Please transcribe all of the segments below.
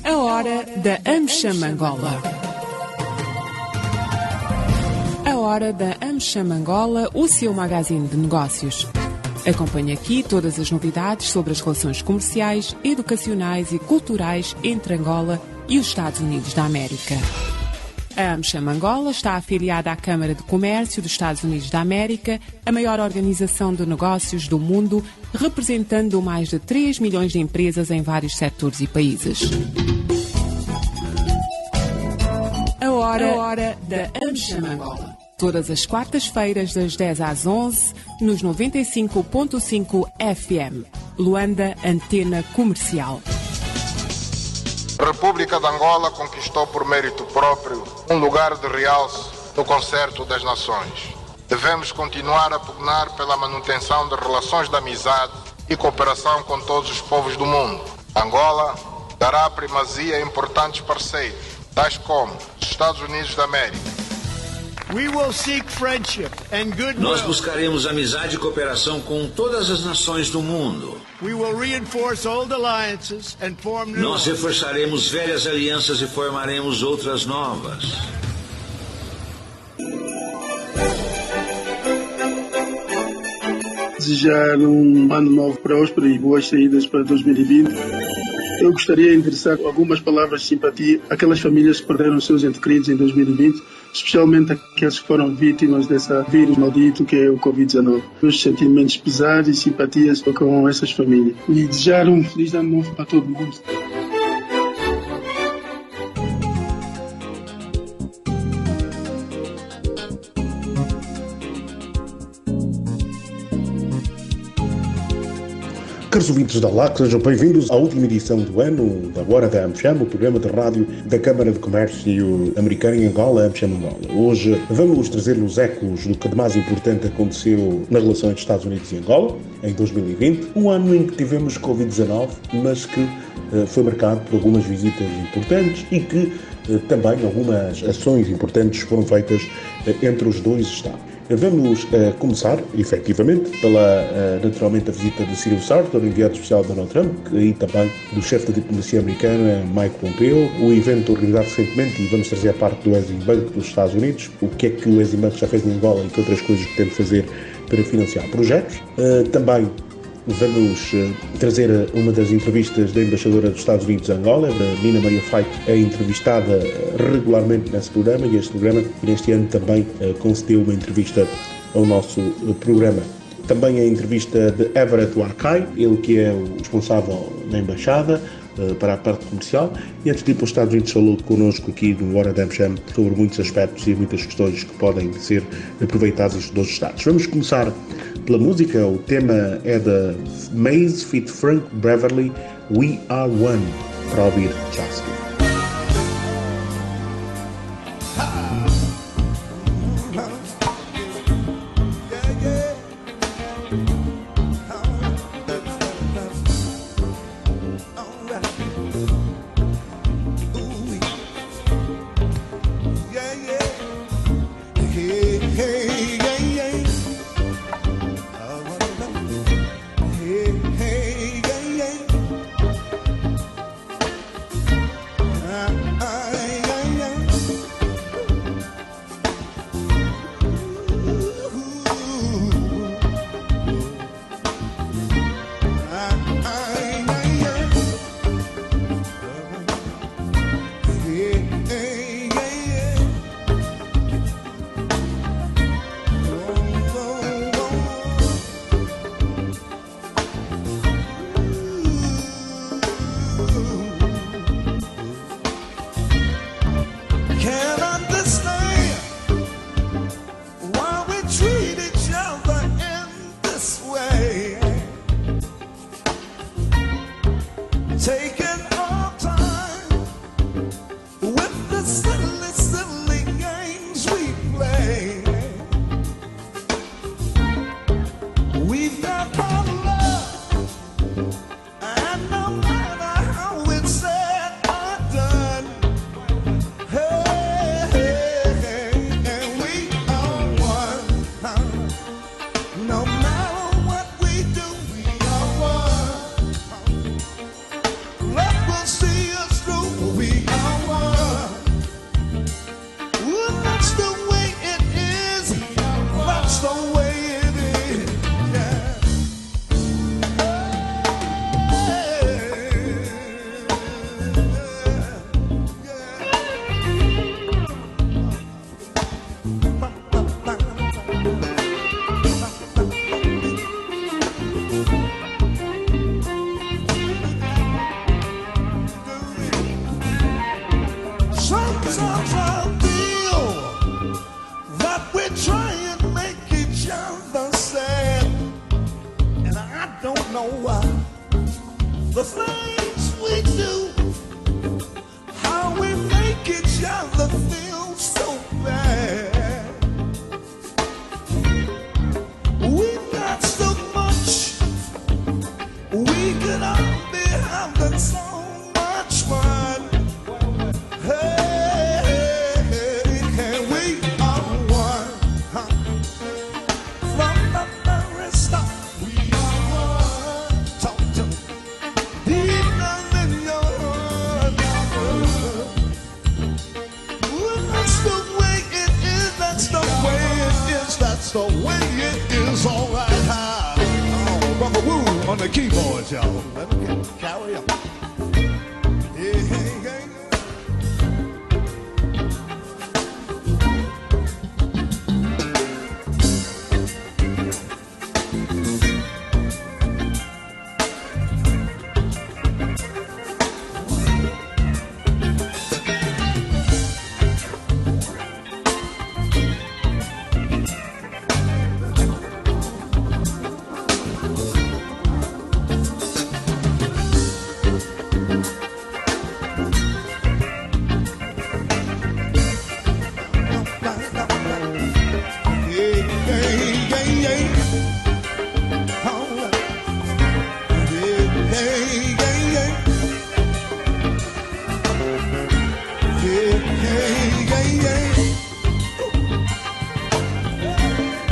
A hora da AmCham Angola. A hora da AmCham Angola, o seu magazine de negócios. Acompanhe aqui todas as novidades sobre as relações comerciais, educacionais e culturais entre Angola e os Estados Unidos da América. A AmCham Angola está afiliada à Câmara de Comércio dos Estados Unidos da América, a maior organização de negócios do mundo, representando mais de 3 milhões de empresas em vários setores e países. A hora da AmCham Angola. Todas as quartas-feiras, das 10 às 11, nos 95.5 FM. Luanda, Antena Comercial. A República de Angola conquistou por mérito próprio um lugar de realce no concerto das nações. Devemos continuar a pugnar pela manutenção de relações de amizade e cooperação com todos os povos do mundo. Angola dará primazia a importantes parceiros, tais como os Estados Unidos da América. Nós buscaremos amizade e cooperação com todas as nações do mundo. Nós reforçaremos velhas alianças e formaremos outras novas. Desejar um ano novo próspero e boas saídas para 2020. Eu gostaria de endereçar algumas palavras de simpatia àquelas famílias que perderam seus entes queridos em 2020, especialmente aqueles que foram vítimas desse vírus maldito que é o Covid-19. Meus sentimentos pesados e simpatias com essas famílias. E desejar um feliz ano novo para todo mundo. Caros ouvintes da LAC, sejam bem-vindos à última edição do ano da Hora da AmCham, o programa de rádio da Câmara de Comércio Americana em Angola, AmCham Angola. Hoje vamos trazer-vos ecos do que de mais importante aconteceu nas relações dos Estados Unidos e Angola, em 2020, um ano em que tivemos Covid-19, mas que foi marcado por algumas visitas importantes e que também algumas ações importantes foram feitas entre os dois Estados. Vamos começar, efetivamente, pela, naturalmente, a visita de Cyril Sartor, enviado especial de Donald Trump, e também do chefe da diplomacia americana, Mike Pompeo, o evento organizado recentemente, e vamos trazer a parte do Exim Bank dos Estados Unidos, o que é que o Exim Bank já fez em Angola e que outras coisas que tem de fazer para financiar projetos. Também vamos trazer uma das entrevistas da embaixadora dos Estados Unidos em Angola, a Nina Maria Feito, é entrevistada regularmente nesse programa, e este programa, neste ano, também concedeu uma entrevista ao nosso programa. Também a entrevista de Everett Warkai, ele que é o responsável da embaixada para a parte comercial, e antes de ir para os Estados Unidos falou connosco aqui no Hora da AmCham sobre muitos aspectos e muitas questões que podem ser aproveitadas dos Estados. Vamos começar pela música. O tema é da Maze feat. Frank Beverly, We Are One, para ouvir Justin.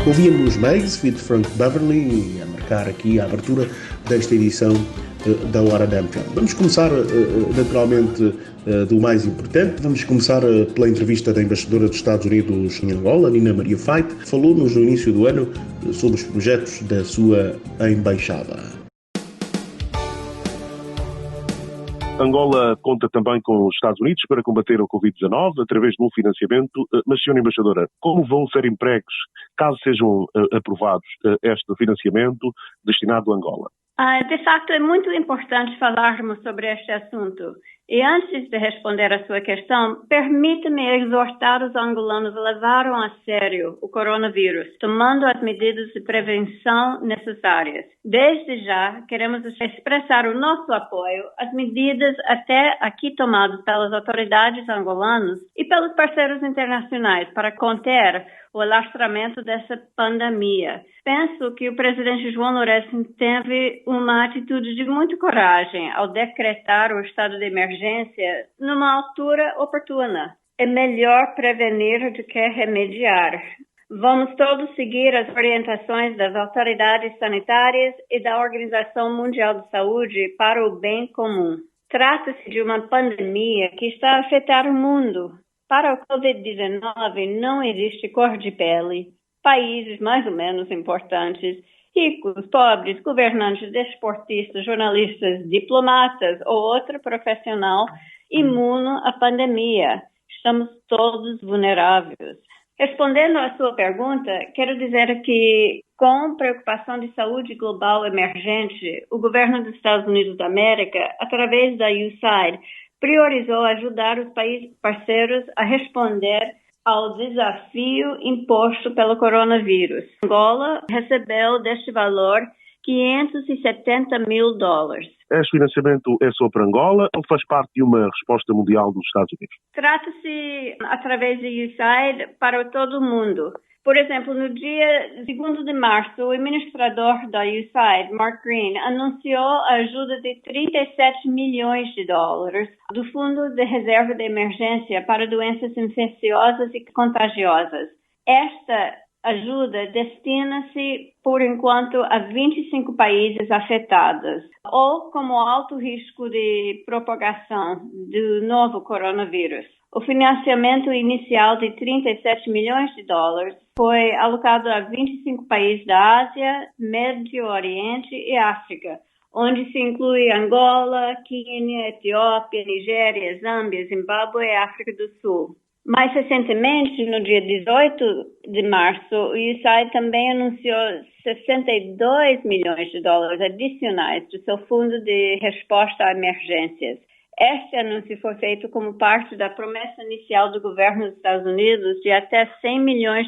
Ouvíamos Maze, feat. Frank Beverly, a marcar aqui a abertura desta edição da Hora da AmCham. Vamos começar, naturalmente, do mais importante. Vamos começar pela entrevista da embaixadora dos Estados Unidos em Angola, Nina Maria Feith, que falou-nos no início do ano sobre os projetos da sua embaixada. Angola conta também com os Estados Unidos para combater o Covid-19 através de um financiamento. Mas, Sra. Embaixadora, como vão ser empregos, caso sejam aprovados este financiamento destinado a Angola? De facto, é muito importante falarmos sobre este assunto. E antes de responder à sua questão, permita-me exortar os angolanos a levarem a sério o coronavírus, tomando as medidas de prevenção necessárias. Desde já, queremos expressar o nosso apoio às medidas até aqui tomadas pelas autoridades angolanas e pelos parceiros internacionais para conter o alastramento dessa pandemia. Penso que o presidente João Lourenço teve uma atitude de muita coragem ao decretar o estado de emergência numa altura oportuna. É melhor prevenir do que remediar. Vamos todos seguir as orientações das autoridades sanitárias e da Organização Mundial de Saúde para o bem comum. Trata-se de uma pandemia que está a afetar o mundo. Para o Covid-19 não existe cor de pele. Países mais ou menos importantes, ricos, pobres, governantes, desportistas, jornalistas, diplomatas ou outro profissional imune à pandemia. Estamos todos vulneráveis. Respondendo à sua pergunta, quero dizer que, com preocupação de saúde global emergente, o governo dos Estados Unidos da América, através da USAID, priorizou ajudar os países parceiros a responder ao desafio imposto pelo coronavírus. Angola recebeu deste valor $570 mil. Este financiamento é só para Angola ou faz parte de uma resposta mundial dos Estados Unidos? Trata-se, através do USAID, para todo o mundo. Por exemplo, no dia 2º de março, o administrador da USAID, Mark Green, anunciou a ajuda de $37 milhões do Fundo de Reserva de Emergência para Doenças Infecciosas e Contagiosas. Esta ajuda destina-se, por enquanto, a 25 países afetados ou como alto risco de propagação do novo coronavírus. O financiamento inicial de $37 milhões foi alocado a 25 países da Ásia, Médio Oriente e África, onde se inclui Angola, Quênia, Etiópia, Nigéria, Zâmbia, Zimbábue e África do Sul. Mais recentemente, no dia 18 de março, o USAID também anunciou $62 milhões adicionais do seu fundo de resposta a emergências. Este anúncio foi feito como parte da promessa inicial do governo dos Estados Unidos de até $100 milhões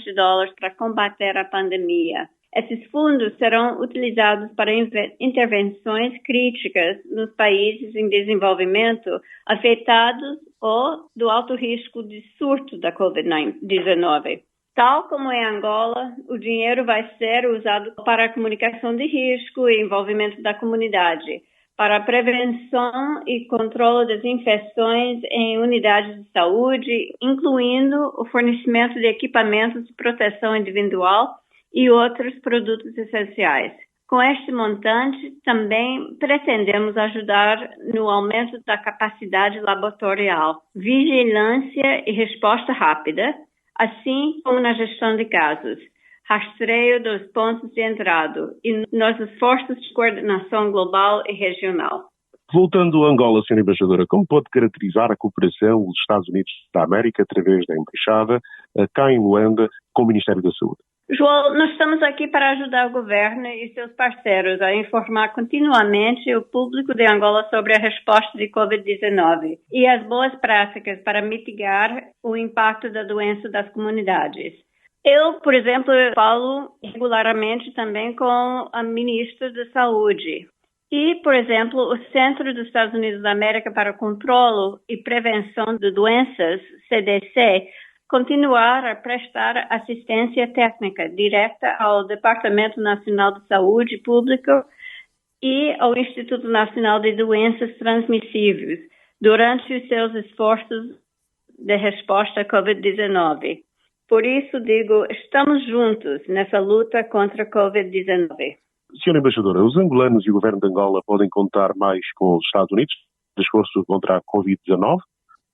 para combater a pandemia. Esses fundos serão utilizados para intervenções críticas nos países em desenvolvimento afetados ou do alto risco de surto da Covid-19. Tal como em Angola, o dinheiro vai ser usado para a comunicação de risco e envolvimento da comunidade, para a prevenção e controle das infecções em unidades de saúde, incluindo o fornecimento de equipamentos de proteção individual e outros produtos essenciais. Com este montante, também pretendemos ajudar no aumento da capacidade laboratorial, vigilância e resposta rápida, assim como na gestão de casos, rastreio dos pontos de entrada e nos esforços de coordenação global e regional. Voltando a Angola, Sra. Embaixadora, como pode caracterizar a cooperação dos Estados Unidos da América através da Embaixada cá em Luanda com o Ministério da Saúde? João, nós estamos aqui para ajudar o governo e seus parceiros a informar continuamente o público de Angola sobre a resposta de Covid-19 e as boas práticas para mitigar o impacto da doença das comunidades. Eu, por exemplo, falo regularmente também com a ministra da Saúde. E, por exemplo, o Centro dos Estados Unidos da América para o Controlo e Prevenção de Doenças, CDC, continuar a prestar assistência técnica direta ao Departamento Nacional de Saúde Pública e ao Instituto Nacional de Doenças Transmissíveis durante os seus esforços de resposta à Covid-19. Por isso digo, estamos juntos nessa luta contra a Covid-19. Senhora Embaixadora, os angolanos e o governo de Angola podem contar mais com os Estados Unidos no esforço contra a Covid-19?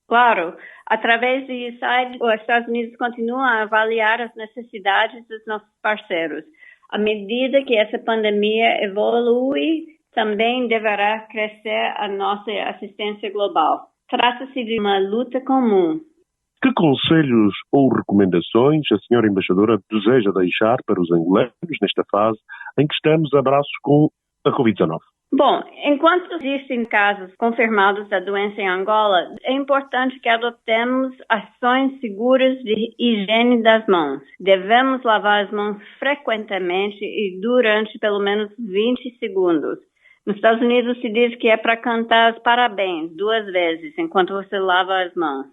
Claro, através do USAID, os Estados Unidos continuam a avaliar as necessidades dos nossos parceiros. À medida que essa pandemia evolui, também deverá crescer a nossa assistência global. Trata-se de uma luta comum. Que conselhos ou recomendações a senhora Embaixadora deseja deixar para os angolanos nesta fase em que estamos a braços com a Covid-19? Bom, enquanto existem casos confirmados da doença em Angola, é importante que adotemos ações seguras de higiene das mãos. Devemos lavar as mãos frequentemente e durante pelo menos 20 segundos. Nos Estados Unidos se diz que é para cantar os parabéns 2 vezes enquanto você lava as mãos.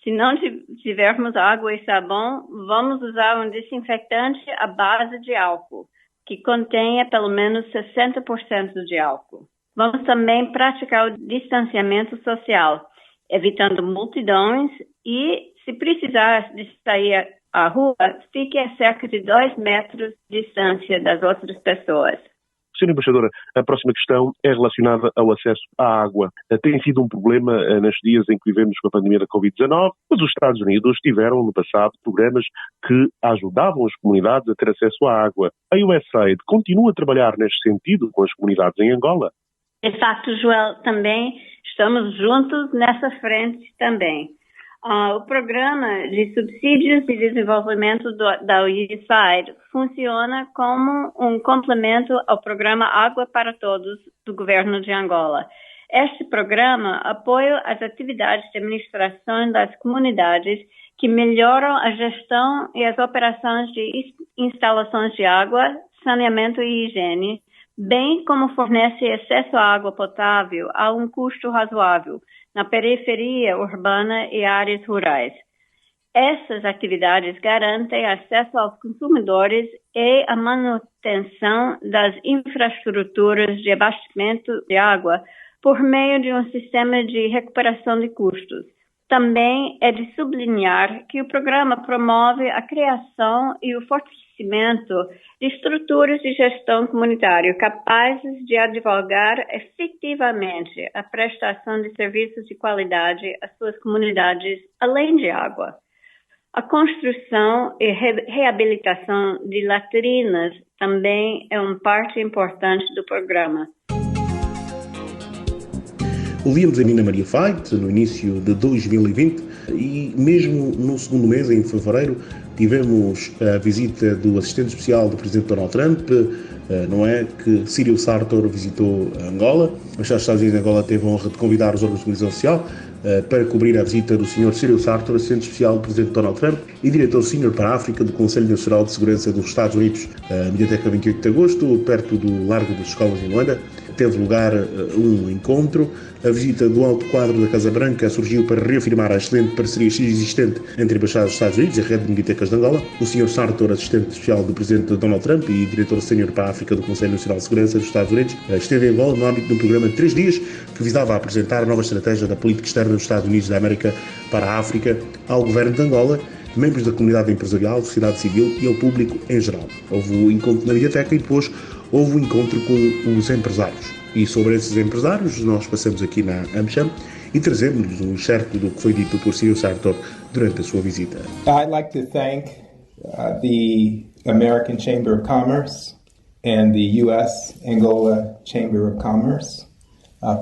Se não tivermos água e sabão, vamos usar um desinfetante à base de álcool, que contenha pelo menos 60% de álcool. Vamos também praticar o distanciamento social, evitando multidões e, se precisar de sair à rua, fique a cerca de 2 metros de distância das outras pessoas. Senhora Embaixadora, a próxima questão é relacionada ao acesso à água. Tem sido um problema nestes dias em que vivemos com a pandemia da Covid-19, mas os Estados Unidos tiveram no passado programas que ajudavam as comunidades a ter acesso à água. A USAID continua a trabalhar neste sentido com as comunidades em Angola? De facto, Joel, também estamos juntos nessa frente também. O programa de subsídios de desenvolvimento da USAID funciona como um complemento ao programa Água para Todos do governo de Angola. Este programa apoia as atividades de administração das comunidades que melhoram a gestão e as operações de instalações de água, saneamento e higiene, bem como fornece acesso à água potável a um custo razoável na periferia urbana e áreas rurais. Essas atividades garantem acesso aos consumidores e a manutenção das infraestruturas de abastecimento de água por meio de um sistema de recuperação de custos. Também é de sublinhar que o programa promove a criação e o fortalecimento de estruturas de gestão comunitária capazes de advogar efetivamente a prestação de serviços de qualidade às suas comunidades, além de água. A construção e reabilitação de latrinas também é uma parte importante do programa. Ouvíamos a Nina Maria Feito no início de 2020 e mesmo no segundo mês, em fevereiro, tivemos a visita do assistente especial do presidente Donald Trump, não é, que Cyril Sartor visitou Angola. Os Estados Unidos de Angola teve a honra de convidar os órgãos de comunicação social para cobrir a visita do Sr. Cyril Sartor, assistente especial do presidente Donald Trump e diretor senior para a África do Conselho Nacional de Segurança dos Estados Unidos. A Mediateca 28 de Agosto, perto do Largo das Escolas em Luanda, teve lugar um encontro. A visita do alto quadro da Casa Branca surgiu para reafirmar a excelente parceria existente entre a Embaixada dos Estados Unidos e a Rede de Mediatecas de Angola. O Sr. Sartor, assistente especial do presidente Donald Trump e diretor sênior para a África do Conselho Nacional de Segurança dos Estados Unidos, esteve em Angola no âmbito de um programa de 3 dias que visava apresentar a nova estratégia da política externa dos Estados Unidos da América para a África ao governo de Angola, membros da comunidade empresarial, sociedade civil e ao público em geral. Houve o encontro na Mediateca e depois houve o encontro com os empresários. E sobre esses empresários, nós passamos aqui na AmCham e trazemos um excerto do que foi dito por Cyril Sartor durante a sua visita. I'd like to thank the American Chamber of Commerce and the U.S. Angola Chamber of Commerce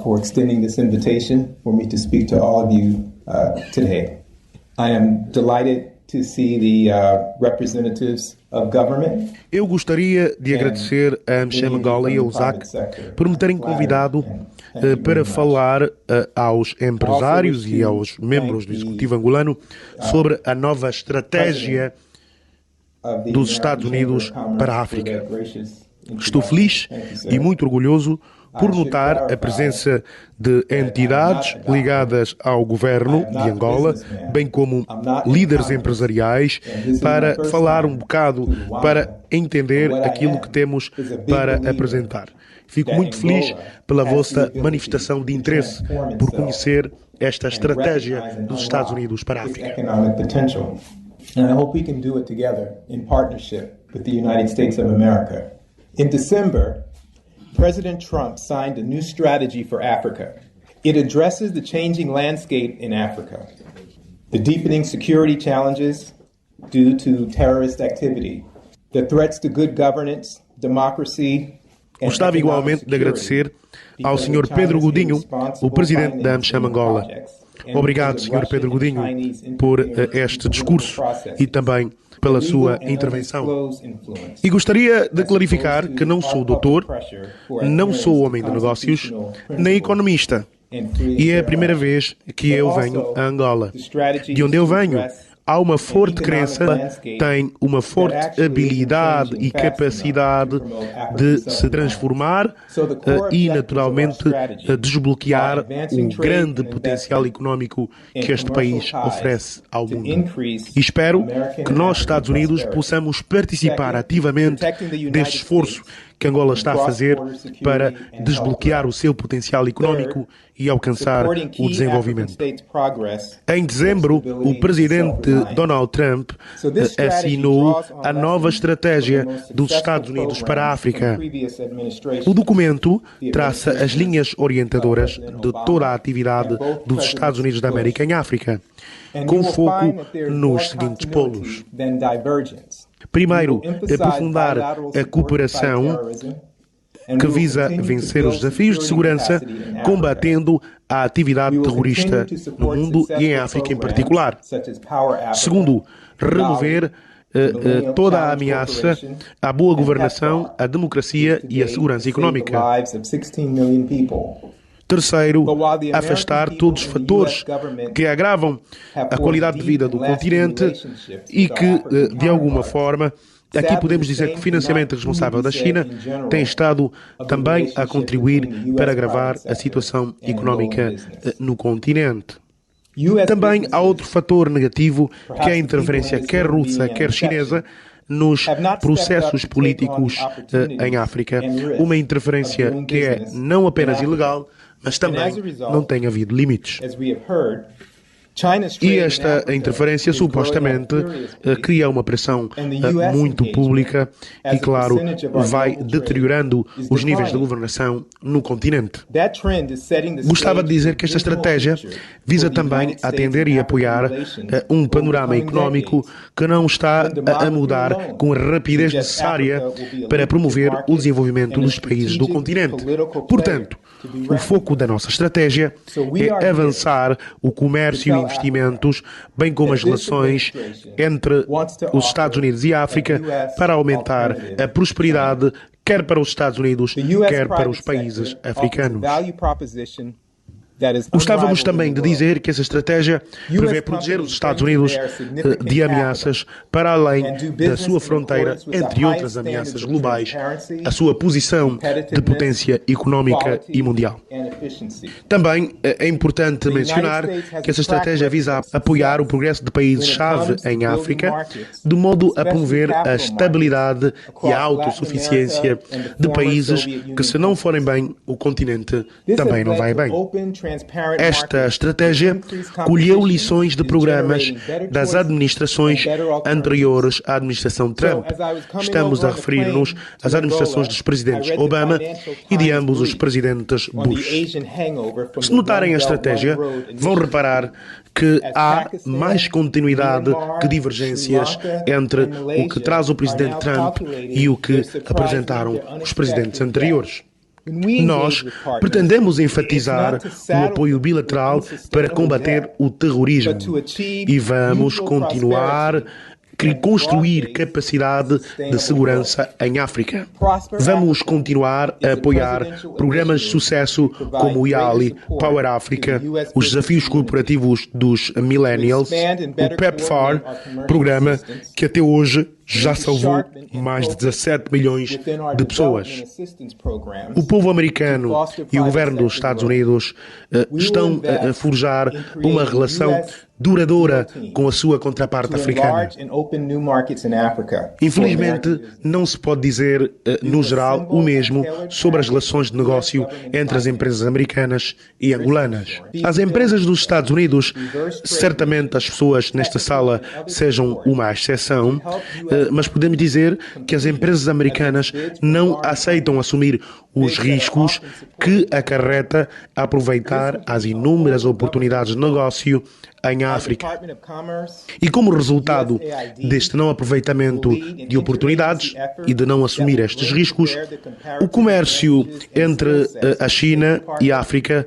for extending this invitation for me to speak to all of you today. I am delighted to see the representatives of government. Eu gostaria de agradecer a AmCham Angola e ao ZAC por me terem convidado para falar aos empresários e aos membros do Executivo angolano sobre a nova estratégia dos Estados Unidos para a África. Estou feliz e muito orgulhoso por notar a presença de entidades ligadas ao governo de Angola, bem como líderes empresariais, para falar um bocado, para entender aquilo que temos para apresentar. Fico muito feliz pela vossa manifestação de interesse por conhecer esta estratégia dos Estados Unidos para a África. And I hope we can do it together in partnership with the United States of America. In December, President Trump signed a new strategy for Africa. It addresses the changing landscape in Africa, the deepening security challenges due to terrorist activity, the threats to good governance, democracy. Gostava igualmente de agradecer ao Sr. Pedro Godinho, o presidente da AmCham Angola. Obrigado, Sr. Pedro Godinho, por este discurso e também pela sua intervenção. E gostaria de clarificar que não sou doutor, não sou homem de negócios, nem economista. E é a primeira vez que eu venho a Angola. De onde eu venho, há uma forte crença, tem uma forte habilidade e capacidade de se transformar e, naturalmente, desbloquear o grande potencial económico que este país oferece ao mundo. E espero que nós, Estados Unidos, possamos participar ativamente deste esforço que Angola está a fazer para desbloquear o seu potencial económico e alcançar o desenvolvimento. Em dezembro, o presidente Donald Trump assinou a nova estratégia dos Estados Unidos para a África. O documento traça as linhas orientadoras de toda a atividade dos Estados Unidos da América em África, com foco nos seguintes polos. Primeiro, aprofundar a cooperação que visa vencer os desafios de segurança, combatendo a atividade terrorista no mundo e em África em particular. Segundo, remover toda a ameaça à boa governação, à democracia e à segurança económica. Terceiro, afastar todos os fatores que agravam a qualidade de vida do continente e que, de alguma forma, aqui podemos dizer que o financiamento responsável da China tem estado também a contribuir para agravar a situação económica no continente. Também há outro fator negativo, que é a interferência quer russa, quer chinesa, nos processos políticos em África. Uma interferência que é não apenas ilegal, mas também não tem havido limites. E esta interferência supostamente cria uma pressão muito pública e, claro, vai deteriorando os níveis de governação no continente. Gostava de dizer que esta estratégia visa também atender e apoiar um panorama económico que não está a mudar com a rapidez necessária para promover o desenvolvimento dos países do continente. Portanto, o foco da nossa estratégia é avançar o comércio e investimentos, bem como as relações entre os Estados Unidos e a África, para aumentar a prosperidade, quer para os Estados Unidos, quer para os países africanos. Gostávamos também de dizer que essa estratégia prevê proteger os Estados Unidos de ameaças para além da sua fronteira, entre outras ameaças globais, a sua posição de potência económica e mundial. Também é importante mencionar que essa estratégia visa apoiar o progresso de países-chave em África, de modo a promover a estabilidade e a autossuficiência de países que, se não forem bem, o continente também não vai bem. Esta estratégia colheu lições de programas das administrações anteriores à administração Trump. Estamos a referir-nos às administrações dos presidentes Obama e de ambos os presidentes Bush. Se notarem a estratégia, vão reparar que há mais continuidade que divergências entre o que traz o presidente Trump e o que apresentaram os presidentes anteriores. Nós pretendemos enfatizar o apoio bilateral para combater o terrorismo e vamos continuar a construir capacidade de segurança em África. Vamos continuar a apoiar programas de sucesso como o YALI, Power Africa, os desafios corporativos dos Millennials, o PEPFAR, programa que até hoje já salvou mais de 17 milhões de pessoas. O povo americano e o governo dos Estados Unidos estão a forjar uma relação duradoura com a sua contraparte africana. Infelizmente, não se pode dizer, no geral, o mesmo sobre as relações de negócio entre as empresas americanas e angolanas. As empresas dos Estados Unidos, certamente as pessoas nesta sala sejam uma exceção, mas podemos dizer que as empresas americanas não aceitam assumir os riscos que acarreta aproveitar as inúmeras oportunidades de negócio em África. E como resultado deste não aproveitamento de oportunidades e de não assumir estes riscos, o comércio entre a China e a África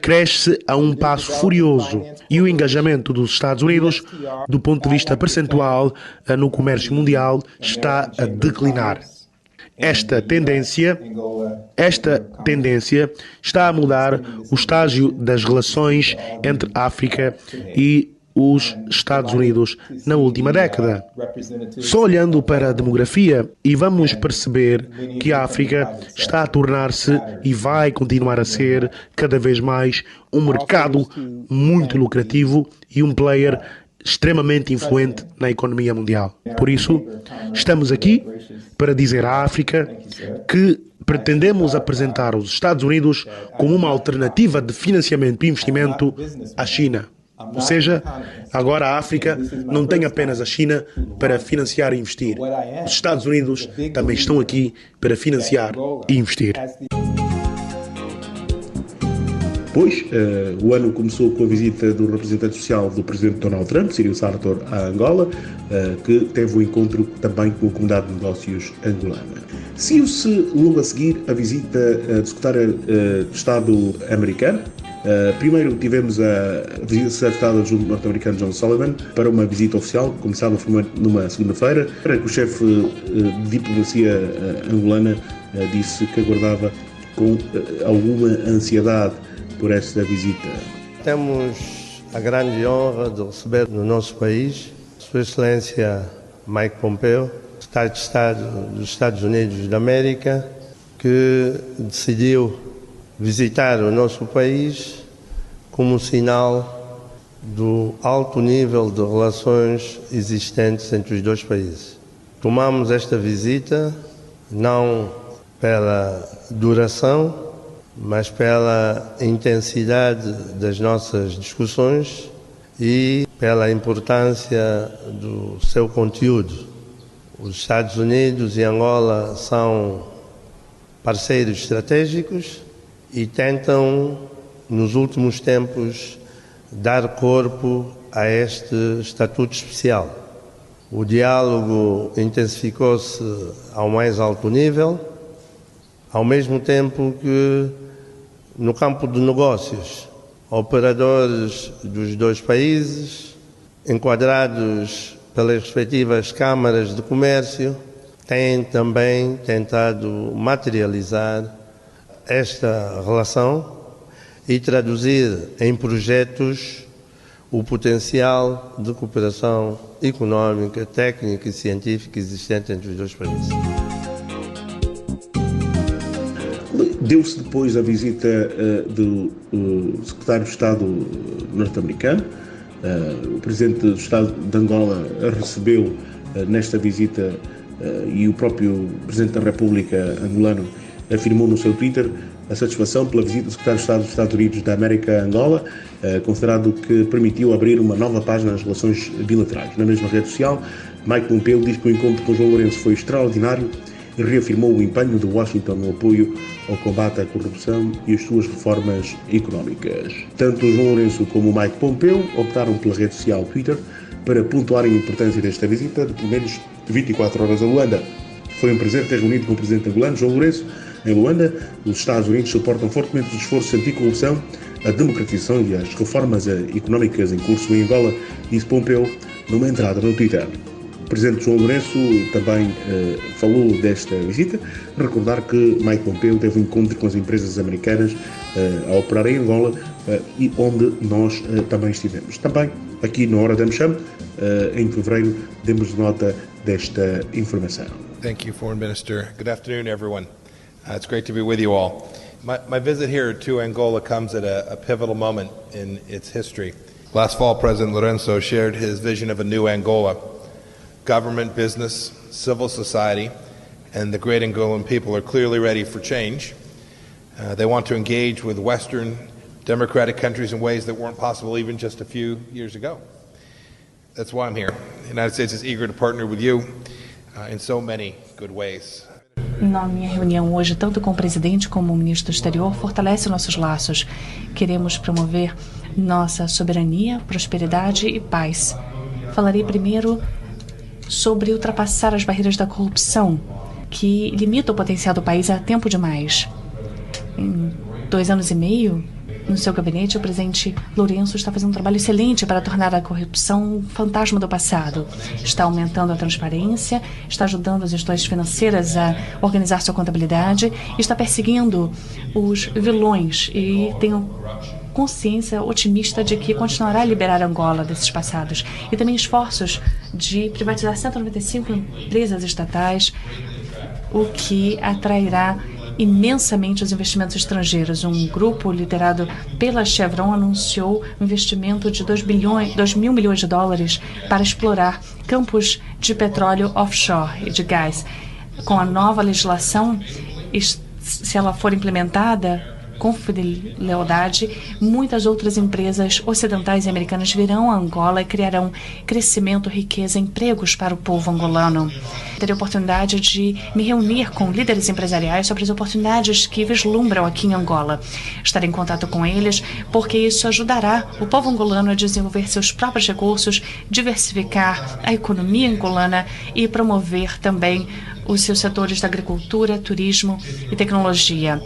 cresce a um passo furioso e o engajamento dos Estados Unidos, do ponto de vista percentual, no comércio mundial está a declinar. Esta tendência está a mudar o estágio das relações entre a África e os Estados Unidos na última década. Só olhando para a demografia e vamos perceber que a África está a tornar-se e vai continuar a ser cada vez mais um mercado muito lucrativo e um player extremamente influente na economia mundial. Por isso, estamos aqui para dizer à África que pretendemos apresentar os Estados Unidos como uma alternativa de financiamento e investimento à China. Ou seja, agora a África não tem apenas a China para financiar e investir. Os Estados Unidos também estão aqui para financiar e investir. Depois, o ano começou com a visita do representante especial do presidente Donald Trump, Cyril Sartor, a Angola, que teve um encontro também com a comunidade de negócios angolana. Seguiu-se logo a seguir a visita do secretário de Estado americano. Primeiro tivemos a visita do secretário de Estado adjunto norte-americano John Sullivan para uma visita oficial, começada numa segunda-feira, para que o chefe de diplomacia angolana disse que aguardava com alguma ansiedade por esta visita. Temos a grande honra de receber no nosso país Sua Excelência Mike Pompeo, Secretário de Estado dos Estados Unidos da América, que decidiu visitar o nosso país como sinal do alto nível de relações existentes entre os dois países. Tomamos esta visita não pela duração, mas pela intensidade das nossas discussões e pela importância do seu conteúdo. Os Estados Unidos e Angola são parceiros estratégicos e tentam, nos últimos tempos, dar corpo a este estatuto especial. O diálogo intensificou-se ao mais alto nível, ao mesmo tempo que, no campo de negócios, operadores dos dois países, enquadrados pelas respectivas câmaras de comércio, têm também tentado materializar esta relação e traduzir em projetos o potencial de cooperação económica, técnica e científica existente entre os dois países. Deu-se depois a visita do secretário de Estado norte-americano. O presidente do Estado de Angola recebeu nesta visita e o próprio presidente da República angolano afirmou no seu Twitter a satisfação pela visita do secretário de Estado dos Estados Unidos da América a Angola, considerado que permitiu abrir uma nova página nas relações bilaterais. Na mesma rede social, Mike Pompeo diz que o encontro com João Lourenço foi extraordinário e reafirmou o empenho de Washington no apoio ao combate à corrupção e as suas reformas económicas. Tanto João Lourenço como Mike Pompeo optaram pela rede social Twitter para pontuarem a importância desta visita de pelo menos 24 horas a Luanda. Foi um prazer ter reunido com o presidente angolano, João Lourenço, em Luanda. Os Estados Unidos suportam fortemente os esforços anti-corrupção, a democratização e as reformas económicas em curso em Angola, disse Pompeo numa entrada no Twitter. O presidente João Lourenço também falou desta visita, recordar que Mike Pompeo teve um encontro com as empresas americanas a operar em Angola e onde nós também estivemos. Também aqui na Hora da AmCham, em fevereiro, demos nota desta informação. Thank you, Foreign Minister. Good afternoon, everyone. It's great to be with you all. My visit here to Angola comes at a pivotal moment in its history. Last fall, President Lourenço shared his vision of a new Angola. Government, business, civil society, and the great Angolan people are clearly ready for change. They want to engage with Western democratic countries in ways that weren't possible even just a few years ago. That's why I'm here. The United States is eager to partner with you in so many good ways. Na minha reunião hoje, tanto com o presidente como o ministro do Exterior, fortalece nossos laços. Queremos promover nossa soberania, prosperidade e paz. Falarei primeiro sobre ultrapassar as barreiras da corrupção, que limita o potencial do país há tempo demais. Em 2 anos e meio, no seu gabinete, o presidente Lourenço está fazendo um trabalho excelente para tornar a corrupção um fantasma do passado. Está aumentando a transparência, está ajudando as instituições financeiras a organizar sua contabilidade, está perseguindo os vilões e tenho consciência otimista de que continuará a liberar Angola desses passados. E também esforços de privatizar 195 empresas estatais, o que atrairá imensamente os investimentos estrangeiros. Um grupo liderado pela Chevron anunciou um investimento de 2 mil milhões de dólares para explorar campos de petróleo offshore e de gás. Com a nova legislação, se ela for implementada com lealdade, muitas outras empresas ocidentais e americanas virão a Angola e criarão crescimento, riqueza e empregos para o povo angolano. Terei a oportunidade de me reunir com líderes empresariais sobre as oportunidades que vislumbram aqui em Angola. Estarei em contato com eles porque isso ajudará o povo angolano a desenvolver seus próprios recursos, diversificar a economia angolana e promover também os seus setores da agricultura, turismo e tecnologia.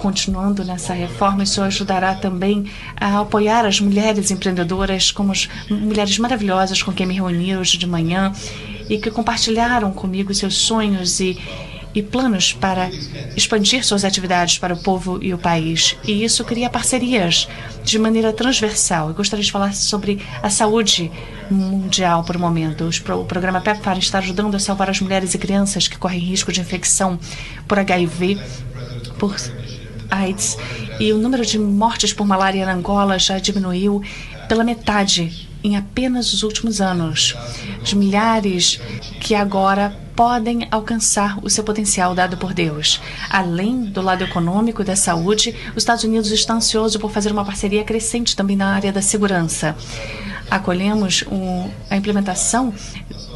Continuando nessa reforma, isso ajudará também a apoiar as mulheres empreendedoras, como as mulheres maravilhosas com quem me reuni hoje de manhã e que compartilharam comigo seus sonhos e planos para expandir suas atividades para o povo e o país. E isso cria parcerias de maneira transversal. Eu gostaria de falar sobre a saúde mundial por um momento. O programa PEPFAR está ajudando a salvar as mulheres e crianças que correm risco de infecção por HIV, por AIDS, e o número de mortes por malária na Angola já diminuiu pela metade em apenas os últimos anos. Os milhares que agora podem alcançar o seu potencial dado por Deus. Além do lado econômico e da saúde, os Estados Unidos está ansioso por fazer uma parceria crescente também na área da segurança. Acolhemos a implementação,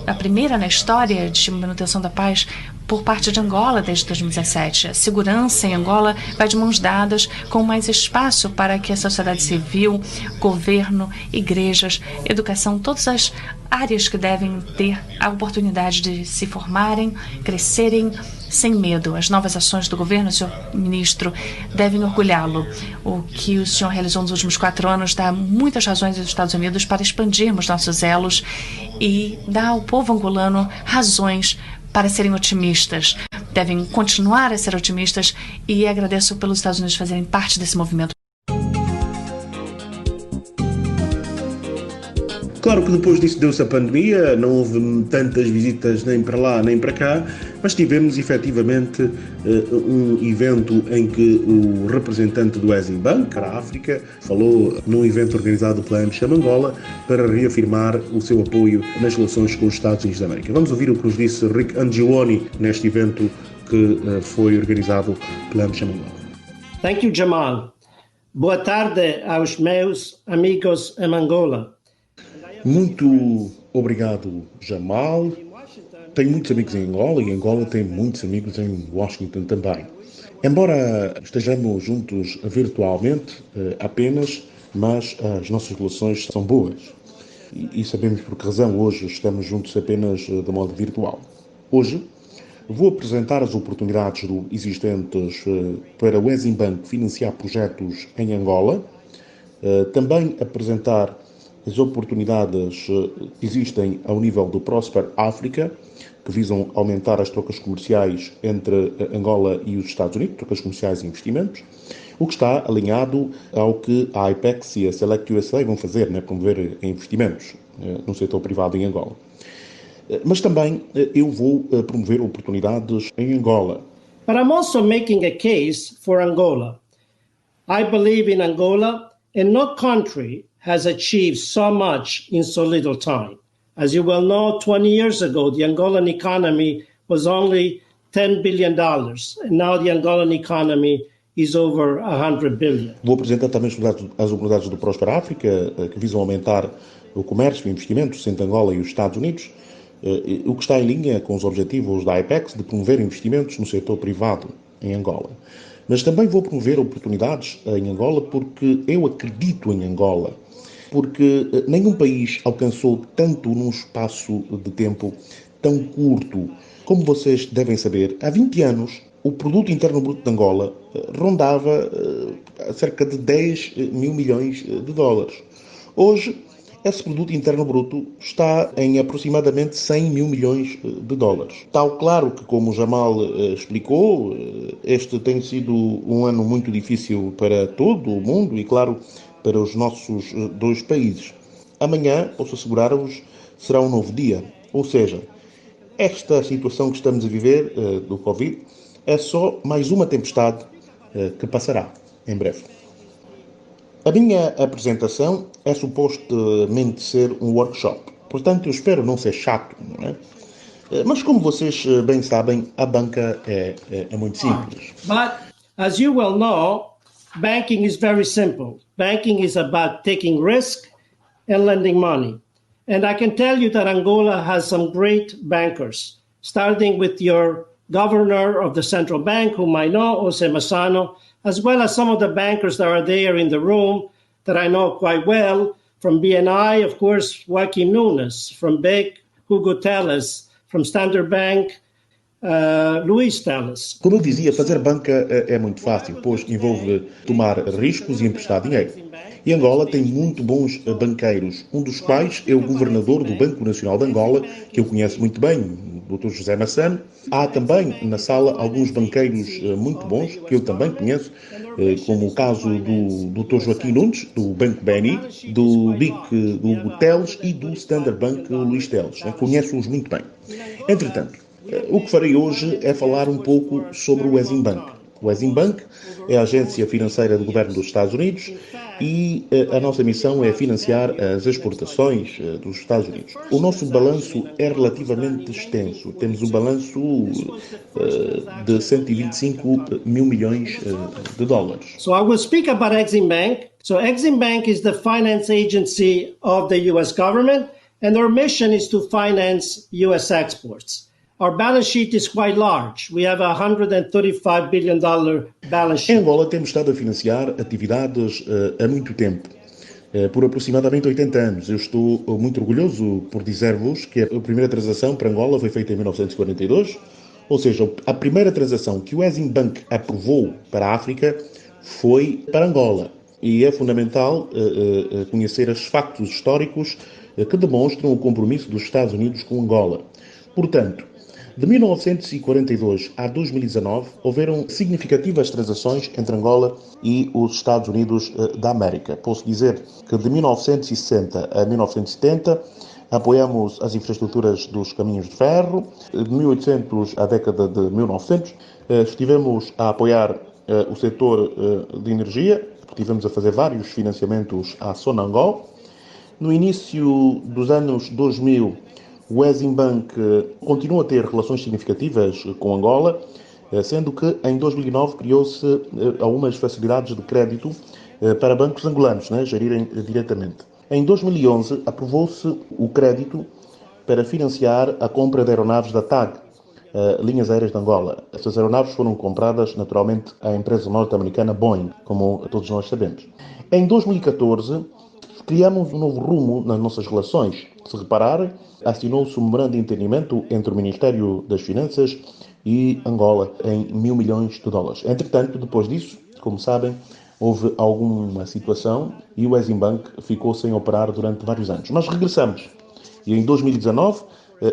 a primeira na história de manutenção da paz por parte de Angola desde 2017. A segurança em Angola vai de mãos dadas com mais espaço para que a sociedade civil, governo, igrejas, educação, todas as áreas que devem ter a oportunidade de se formarem, crescerem sem medo. As novas ações do governo, senhor ministro, devem orgulhá-lo. O que o senhor realizou nos últimos 4 anos dá muitas razões aos Estados Unidos para expandirmos nossos elos e dá ao povo angolano razões para serem otimistas. Devem continuar a ser otimistas e agradeço pelos Estados Unidos fazerem parte desse movimento. Claro que depois disso deu-se a pandemia, não houve tantas visitas nem para lá nem para cá, mas tivemos efetivamente um evento em que o representante do Exim Bank, para a África, falou num evento organizado pela AmCham Angola para reafirmar o seu apoio nas relações com os Estados Unidos da América. Vamos ouvir o que nos disse Rick Angioni neste evento que foi organizado pela AmCham Angola. Thank you, Jamal. Boa tarde aos meus amigos em Angola. Muito obrigado, Jamal. Tenho muitos amigos em Angola e Angola tem muitos amigos em Washington também. Embora estejamos juntos virtualmente apenas, mas as nossas relações são boas. E sabemos por que razão hoje estamos juntos apenas de modo virtual. Hoje vou apresentar as oportunidades existentes para o Exim Bank financiar projetos em Angola, também apresentar as oportunidades que existem ao nível do Prosper África, que visam aumentar as trocas comerciais entre Angola e os Estados Unidos, trocas comerciais e investimentos. o que está alinhado ao que a IPEX e a Select USA vão fazer, promover investimentos no setor privado em Angola. Mas também eu vou promover oportunidades em Angola. But I'm also making a case for Angola. I believe in Angola, and no country has achieved so much in so little time. As you well know, 20 years ago, the Angolan economy was only $10 billion, and now the Angolan economy is over 100 billion. Vou apresentar também as oportunidades do Próspera África, que visam aumentar o comércio e investimentos entre Angola e os Estados Unidos, o que está em linha com os objetivos da IPEX de promover investimentos no setor privado em Angola. Mas também vou promover oportunidades em Angola porque eu acredito em Angola, porque nenhum país alcançou tanto num espaço de tempo tão curto. Como vocês devem saber, há 20 anos o produto interno bruto de Angola rondava cerca de 10 mil milhões de dólares. Hoje, esse produto interno bruto está em aproximadamente 100 mil milhões de dólares. Tal claro que, como o Jamal explicou, este tem sido um ano muito difícil para todo o mundo e, claro, para os nossos dois países. Amanhã, posso assegurar-vos, será um novo dia. Ou seja, esta situação que estamos a viver do Covid é só mais uma tempestade que passará em breve. A minha apresentação é supostamente ser um workshop. Portanto, eu espero não ser chato, não é? Mas como vocês bem sabem, a banca é muito simples. But, as you well know, banking is very simple. Banking is about taking risk and lending money. And I can tell you that Angola has some great bankers, starting with your governor of the central bank, whom I know, Jose Massano, as well as some of the bankers that are there in the room that I know quite well. From BNI, of course, Joaquim Nunes. From BIC, Hugo Teles. From Standard Bank, Luís Teles. Como eu dizia, fazer banca é muito fácil, pois envolve tomar riscos e emprestar dinheiro. E Angola tem muito bons banqueiros, um dos quais é o governador do Banco Nacional de Angola, que eu conheço muito bem, o Dr. José Massano. Há também na sala alguns banqueiros muito bons, que eu também conheço, como o caso do Dr. Joaquim Nunes, do Banco BNI, do BIC, do Hugo Teles e do Standard Bank, Luís Teles. Conheço-os muito bem. Entretanto, o que farei hoje é falar um pouco sobre o Exim Bank. O Exim Bank é a agência financeira do governo dos Estados Unidos e a nossa missão é financiar as exportações dos Estados Unidos. O nosso balanço é relativamente extenso. Temos um balanço de 125 mil milhões de dólares. So I will speak about Exim Bank. So Exim Bank is the finance agency of the U.S. government, and our mission is to finance U.S. exports. Our balance sheet is quite large. We have a $135 billion balance sheet. Em Angola temos estado a financiar atividades há muito tempo, por aproximadamente 80 anos. Eu estou muito orgulhoso por dizer-vos que a primeira transação para Angola foi feita em 1942, ou seja, a primeira transação que o Exim Bank aprovou para a África foi para Angola. E é fundamental conhecer os factos históricos que demonstram o compromisso dos Estados Unidos com Angola. Portanto, de 1942 a 2019, houveram significativas transações entre Angola e os Estados Unidos da América. Posso dizer que de 1960 a 1970 apoiamos as infraestruturas dos caminhos de ferro. De 1800 à década de 1900 estivemos a apoiar o setor de energia. Estivemos a fazer vários financiamentos à Sonangol. No início dos anos 2000, o Exim Bank continua a ter relações significativas com Angola, sendo que em 2009 criou-se algumas facilidades de crédito para bancos angolanos, gerirem diretamente. Em 2011 aprovou-se o crédito para financiar a compra de aeronaves da TAG, Linhas Aéreas de Angola. Essas aeronaves foram compradas naturalmente à empresa norte-americana Boeing, como todos nós sabemos. Em 2014 criamos um novo rumo nas nossas relações. Se repararem, assinou-se um memorando de entendimento entre o Ministério das Finanças e Angola em $1.000 milhões. Entretanto, depois disso, como sabem, houve alguma situação e o Exim Bank ficou sem operar durante vários anos. Mas regressamos. E em 2019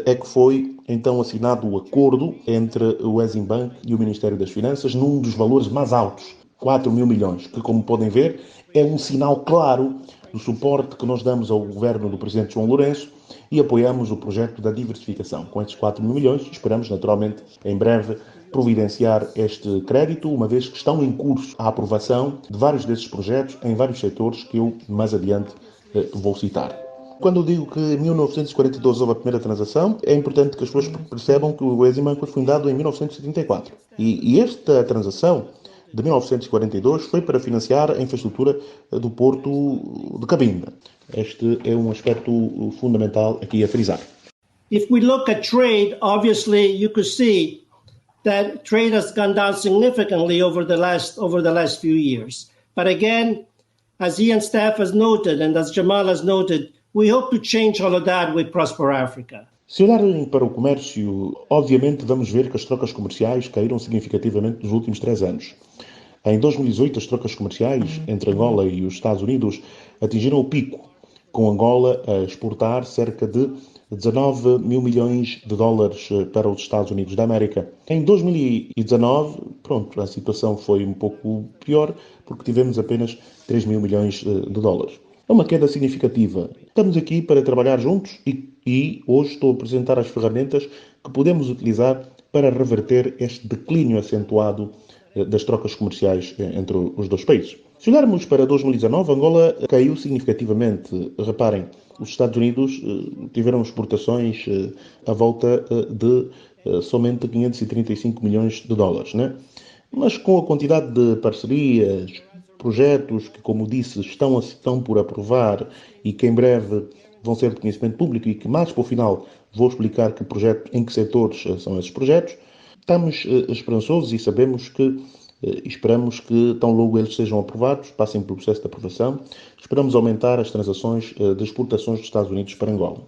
é que foi então assinado o acordo entre o Exim Bank e o Ministério das Finanças num dos valores mais altos 4 mil milhões, que, como podem ver, é um sinal claro do suporte que nós damos ao governo do Presidente João Lourenço e apoiamos o projeto da diversificação. Com estes 4 mil milhões, esperamos, naturalmente, em breve, providenciar este crédito, uma vez que estão em curso a aprovação de vários desses projetos em vários setores que eu, mais adiante, vou citar. Quando eu digo que em 1942 houve a primeira transação, é importante que as pessoas percebam que o Exim Bank foi fundado em 1934. E esta transação de 1942 foi para financiar a infraestrutura do Porto de Cabinda. Este é um aspecto fundamental aqui a frisar. If we look at trade, obviously you could see that trade has gone down significantly over the last few years. But again, as Ian Staff has noted and as Jamal has noted, we hope to change all of that with Prosper Africa. Se olharem para o comércio, obviamente vamos ver que as trocas comerciais caíram significativamente nos últimos 3 anos. Em 2018, as trocas comerciais entre Angola e os Estados Unidos atingiram o pico, com Angola a exportar cerca de 19 mil milhões de dólares para os Estados Unidos da América. Em 2019, a situação foi um pouco pior, porque tivemos apenas 3 mil milhões de dólares. É uma queda significativa. Estamos aqui para trabalhar juntos e hoje estou a apresentar as ferramentas que podemos utilizar para reverter este declínio acentuado das trocas comerciais entre os dois países. Se olharmos para 2019, Angola caiu significativamente. Reparem, os Estados Unidos tiveram exportações à volta de somente 535 milhões de dólares, né? Mas com a quantidade de parcerias, projetos que, como disse, estão por aprovar e que em breve vão ser de conhecimento público e que mais para o final vou explicar em que setores são esses projetos, estamos esperançosos e esperamos que tão logo eles sejam aprovados, passem pelo processo de aprovação, esperamos aumentar as transações de exportações dos Estados Unidos para Angola.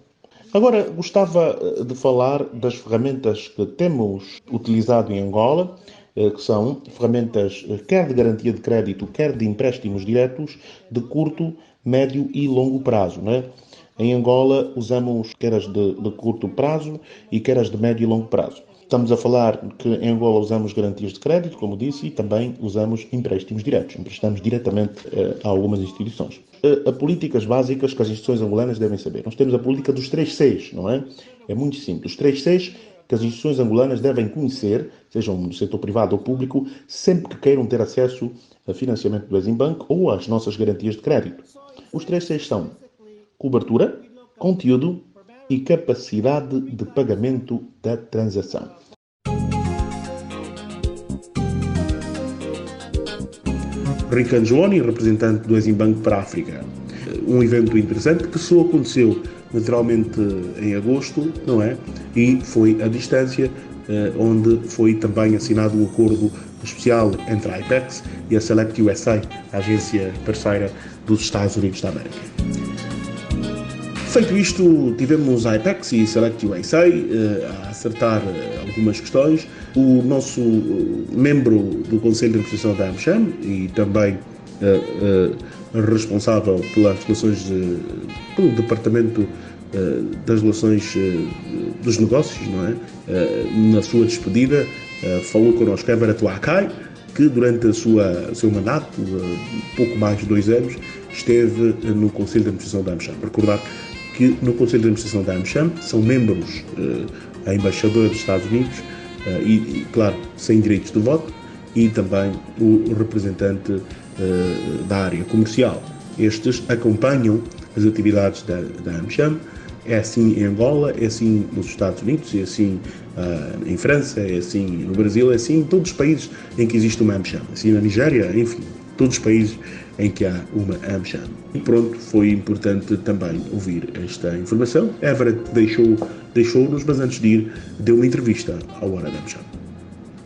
Agora, gostava de falar das ferramentas que temos utilizado em Angola, que são ferramentas quer de garantia de crédito, quer de empréstimos diretos de curto, médio e longo prazo, né? Em Angola usamos quer as de curto prazo e quer as de médio e longo prazo. Estamos a falar que em Angola usamos garantias de crédito, como disse, e também usamos empréstimos diretos. Emprestamos diretamente a algumas instituições. As políticas básicas que as instituições angolanas devem saber. Nós temos a política dos 3 Cs, não é? É muito simples. Os 3 Cs que as instituições angolanas devem conhecer, sejam no setor privado ou público, sempre que queiram ter acesso a financiamento do Exim Bank ou às nossas garantias de crédito. Os 3 Cs são cobertura, conteúdo e capacidade de pagamento da transação. Rican Joani, representante do Exim Bank para a África. Um evento interessante que só aconteceu naturalmente em agosto, não é? E foi à distância, onde foi também assinado um acordo especial entre a IPEX e a Select USA, a agência parceira dos Estados Unidos da América. Feito isto, tivemos a IPEX e Select USA a acertar algumas questões. O nosso membro do Conselho de Administração da AmCham e também responsável pelas relações, pelo Departamento das Relações dos Negócios, não é? Na sua despedida, falou connosco Everett Wakai, que durante o seu mandato, pouco mais de 2 anos, esteve no Conselho de Administração da AmCham. Recordar que no Conselho de Administração da AmCham são membros a embaixador dos Estados Unidos e, claro, sem direitos de voto, e também o representante da área comercial. Estes acompanham as atividades da AmCham. É assim em Angola, é assim nos Estados Unidos, é assim em França, é assim no Brasil, é assim em todos os países em que existe uma AmCham. Assim na Nigéria, enfim, todos os países em que há uma AmCham. E pronto, foi importante também ouvir esta informação. Everett deixou-nos, mas antes de ir, deu uma entrevista ao Hora da AmCham.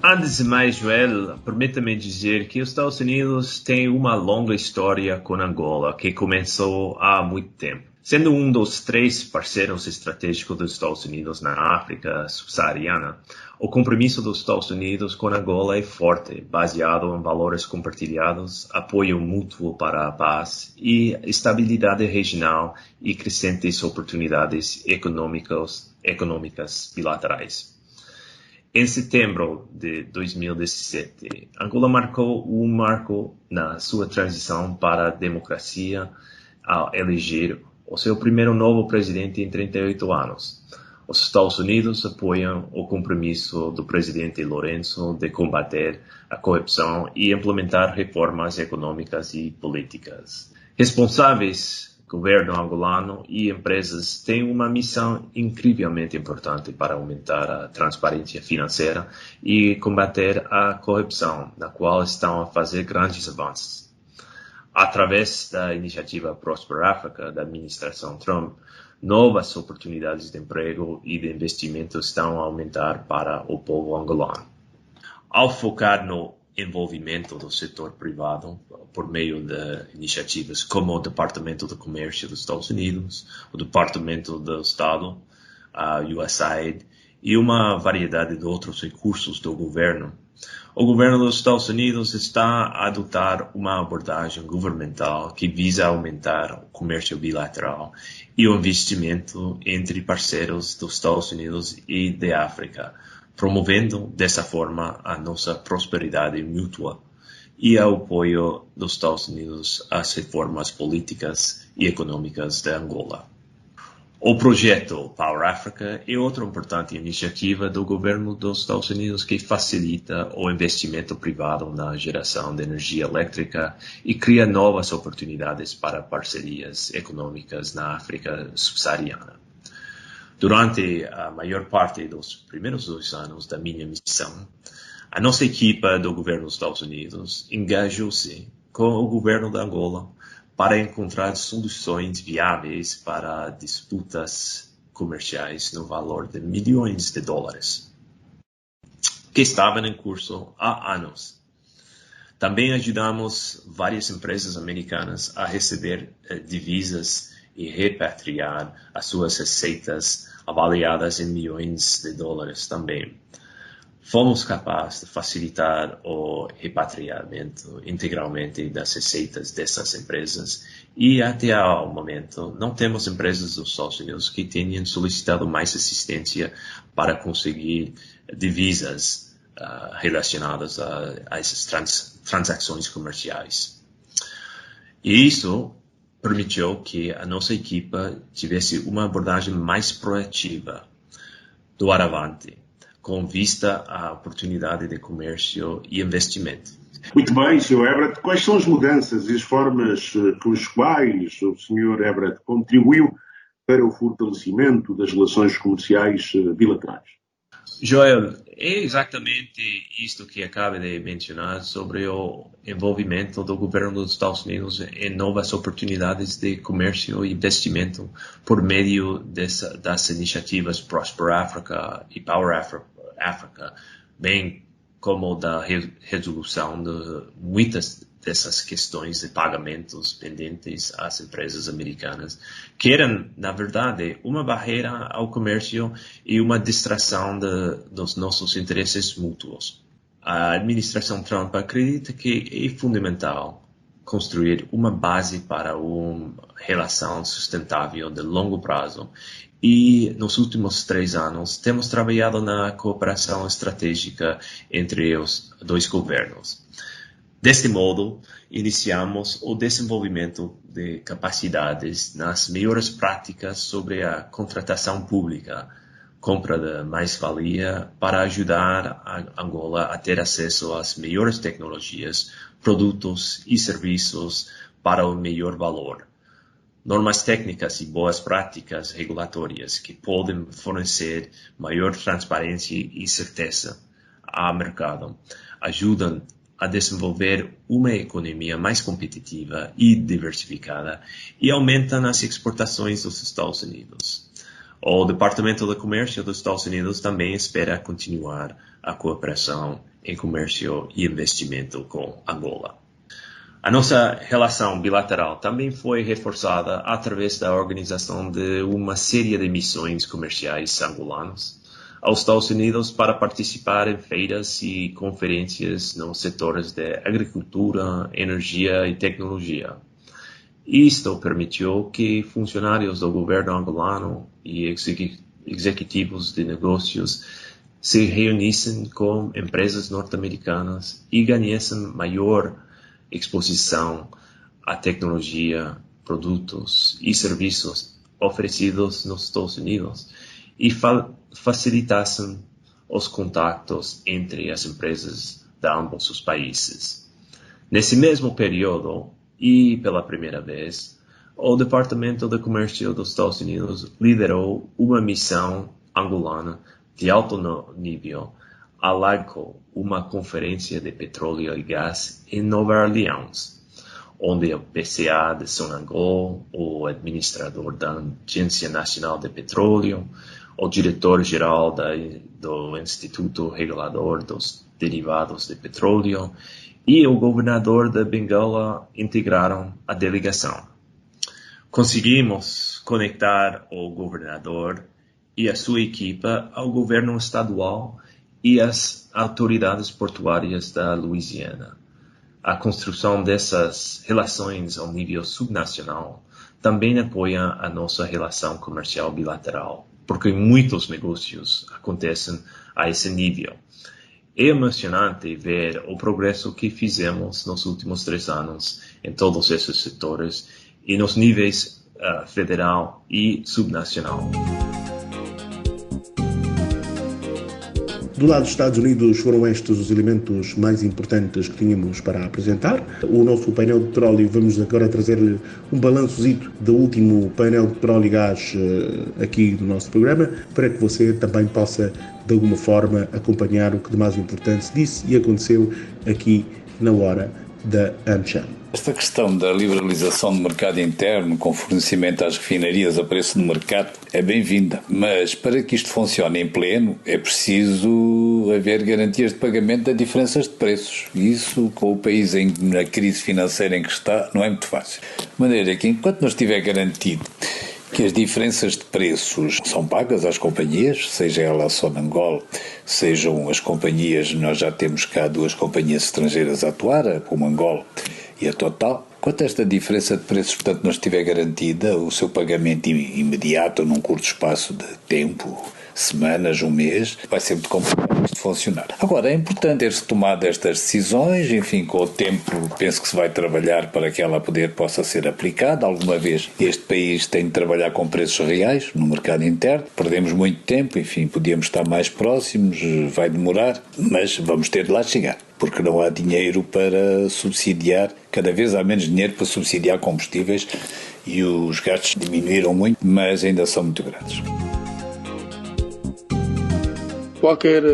Antes de mais, Joel, permita-me dizer que os Estados Unidos têm uma longa história com Angola, que começou há muito tempo. Sendo um dos 3 parceiros estratégicos dos Estados Unidos na África subsaariana, o compromisso dos Estados Unidos com Angola é forte, baseado em valores compartilhados, apoio mútuo para a paz e estabilidade regional e crescentes oportunidades econômicas bilaterais. Em setembro de 2017, Angola marcou um marco na sua transição para a democracia ao eleger o seu primeiro novo presidente em 38 anos. Os Estados Unidos apoiam o compromisso do presidente Lourenço de combater a corrupção e implementar reformas econômicas e políticas. Responsáveis, governo angolano e empresas têm uma missão incrivelmente importante para aumentar a transparência financeira e combater a corrupção, na qual estão a fazer grandes avanços. Através da iniciativa Prosper Africa da administração Trump, novas oportunidades de emprego e de investimento estão a aumentar para o povo angolano. Ao focar no envolvimento do setor privado por meio de iniciativas como o Departamento de Comércio dos Estados Unidos, o Departamento do Estado, a USAID e uma variedade de outros recursos do governo, o governo dos Estados Unidos está a adotar uma abordagem governamental que visa aumentar o comércio bilateral e o investimento entre parceiros dos Estados Unidos e da África, promovendo dessa forma a nossa prosperidade mútua e o apoio dos Estados Unidos às reformas políticas e econômicas de Angola. O projeto Power Africa é outra importante iniciativa do governo dos Estados Unidos que facilita o investimento privado na geração de energia elétrica e cria novas oportunidades para parcerias econômicas na África subsaariana. Durante a maior parte dos primeiros 2 anos da minha missão, a nossa equipa do governo dos Estados Unidos engajou-se com o governo da Angola para encontrar soluções viáveis para disputas comerciais no valor de milhões de dólares, que estavam em curso há anos. Também ajudamos várias empresas americanas a receber divisas e repatriar as suas receitas avaliadas em milhões de dólares também. Fomos capazes de facilitar o repatriamento integralmente das receitas dessas empresas e até ao momento não temos empresas dos Estados Unidos que tenham solicitado mais assistência para conseguir divisas relacionadas a essas transações comerciais. E isso permitiu que a nossa equipa tivesse uma abordagem mais proativa do avante, com vista à oportunidade de comércio e investimento. Muito bem, Sr. Ebrat. Quais são as mudanças e as formas com as quais o Sr. Ebrat contribuiu para o fortalecimento das relações comerciais bilaterais? Joel, é exatamente isto que acaba de mencionar sobre o envolvimento do governo dos Estados Unidos em novas oportunidades de comércio e investimento por meio das iniciativas Prosper Africa e Power Africa, bem como da resolução de muitas dessas questões de pagamentos pendentes às empresas americanas, que eram, na verdade, uma barreira ao comércio e uma distração dos nossos interesses mútuos. A administração Trump acredita que é fundamental construir uma base para uma relação sustentável de longo prazo e, nos últimos 3 anos, temos trabalhado na cooperação estratégica entre os 2 governos. Deste modo, iniciamos o desenvolvimento de capacidades nas melhores práticas sobre a contratação pública, compra de mais-valia para ajudar a Angola a ter acesso às melhores tecnologias, produtos e serviços para o melhor valor. Normas técnicas e boas práticas regulatórias que podem fornecer maior transparência e certeza ao mercado ajudam a desenvolver uma economia mais competitiva e diversificada e aumentam as exportações dos Estados Unidos. O Departamento de Comércio dos Estados Unidos também espera continuar a cooperação em comércio e investimento com Angola. A nossa relação bilateral também foi reforçada através da organização de uma série de missões comerciais angolanas aos Estados Unidos para participar em feiras e conferências nos setores de agricultura, energia e tecnologia. Isto permitiu que funcionários do governo angolano e executivos de negócios se reunissem com empresas norte-americanas e ganhassem maior exposição à tecnologia, produtos e serviços oferecidos nos Estados Unidos e facilitassem os contatos entre as empresas de ambos os países. Nesse mesmo período, e pela primeira vez, o Departamento de Comércio dos Estados Unidos liderou uma missão angolana de alto nível a LAGCO, uma conferência de petróleo e gás em Nova Orleans, onde o PCA de Sonangol, o administrador da Agência Nacional de Petróleo, o diretor-geral do Instituto Regulador dos Derivados de Petróleo e o governador de Benguela integraram a delegação. Conseguimos conectar o governador e a sua equipa ao governo estadual e às autoridades portuárias da Louisiana. A construção dessas relações ao nível subnacional também apoia a nossa relação comercial bilateral, porque muitos negócios acontecem a esse nível. É emocionante ver o progresso que fizemos nos últimos 3 anos em todos esses setores e nos níveis federal e subnacional. Do lado dos Estados Unidos, foram estes os elementos mais importantes que tínhamos para apresentar. O nosso painel de petróleo, vamos agora trazer-lhe um balançozito do último painel de petróleo e gás aqui do nosso programa, para que você também possa, de alguma forma, acompanhar o que de mais importante se disse e aconteceu aqui na hora da AmCham. Esta questão da liberalização do mercado interno com fornecimento às refinarias a preço de mercado é bem-vinda, mas para que isto funcione em pleno é preciso haver garantias de pagamento de diferenças de preços. E isso, com o país na crise financeira em que está, não é muito fácil. De maneira que, enquanto não estiver garantido que as diferenças de preços são pagas às companhias, seja ela a Sonangol, sejam as companhias, nós já temos cá 2 companhias estrangeiras a atuar, a Pomangol e a Total. Quanto a esta diferença de preços, portanto, não estiver garantida, o seu pagamento imediato num curto espaço de tempo, semanas, um mês, vai ser muito complicado isto funcionar. Agora, é importante ter-se tomado estas decisões, enfim, com o tempo penso que se vai trabalhar para que ela possa ser aplicada. Alguma vez este país tem de trabalhar com preços reais no mercado interno, perdemos muito tempo, enfim, podíamos estar mais próximos, vai demorar, mas vamos ter de lá chegar, porque não há dinheiro para subsidiar, cada vez há menos dinheiro para subsidiar combustíveis e os gastos diminuíram muito, mas ainda são muito grandes. Qualquer